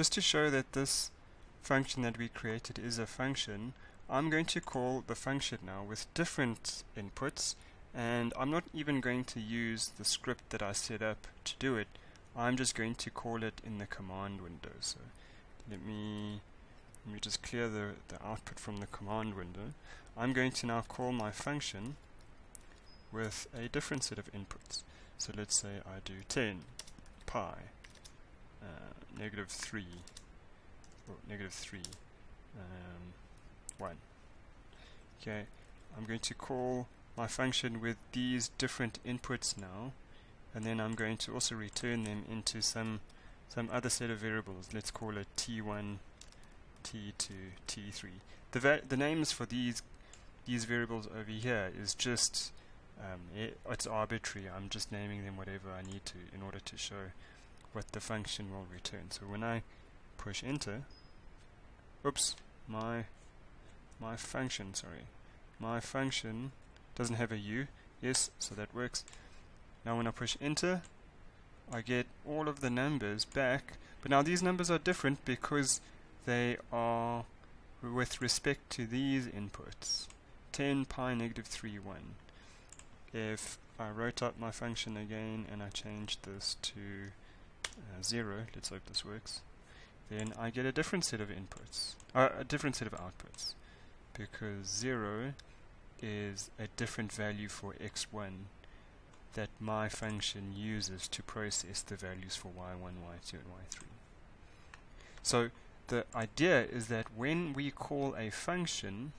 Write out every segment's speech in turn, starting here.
just to show that this function that we created is a function, I'm going to call the function now with different inputs, and I'm not even going to use the script that I set up to do it. I'm just going to call it in the command window. So let me just clear the output from the command window. I'm going to now call my function with a different set of inputs. So let's say I do 10 pi -3 or -3 1. Okay, I'm going to call my function with these different inputs now, and then I'm going to also return them into some other set of variables. Let's call it t1, t2, t3. The names for these variables over here is just it's arbitrary. I'm just naming them whatever I need to in order to show what the function will return. So when I push enter, oops, my function doesn't have a u. Yes, so that works. Now when I push enter, I get all of the numbers back, but now these numbers are different because they are with respect to these inputs. 10 pi -3 1. If I wrote up my function again and I changed this to 0, let's hope this works, then I get a different set of inputs, a different set of outputs, because 0 is a different value for x1 that my function uses to process the values for y1, y2, and y3. So the idea is that when we call a function,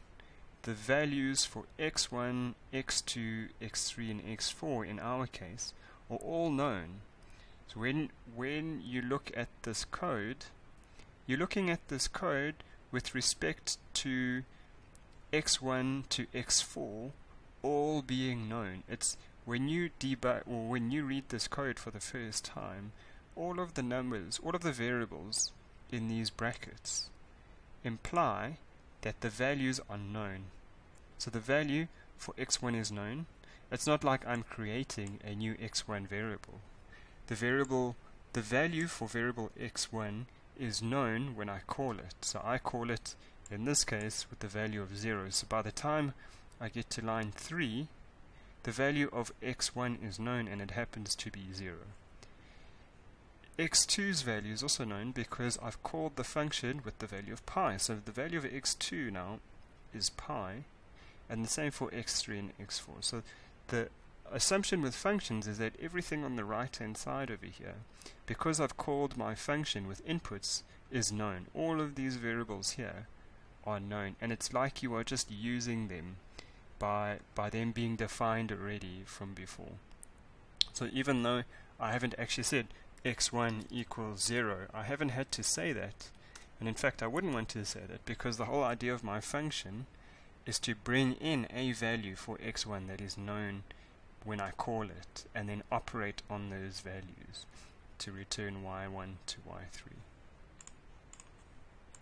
the values for x1, x2, x3, and x4 in our case are all known. So when you look at this code, you're looking at this code with respect to x1 to x4 all being known. It's when you debug or when you read this code for the first time, all of the numbers, all of the variables in these brackets imply that the values are known. So the value for x1 is known. It's not like I'm creating a new x1 variable. The value for variable x1 is known when I call it. So I call it, in this case, with the value of 0. So by the time I get to line 3, the value of x1 is known, and it happens to be 0. x2's value is also known because I've called the function with the value of pi. So the value of x2 now is pi, and the same for x3 and x4. So the assumption with functions is that everything on the right hand side over here, because I've called my function with inputs, is known. All of these variables here are known, and it's like you are just using them by them being defined already from before. So even though I haven't actually said x1 equals 0, I haven't had to say that, and in fact I wouldn't want to say that, because the whole idea of my function is to bring in a value for x1 that is known when I call it, and then operate on those values to return y1 to y3.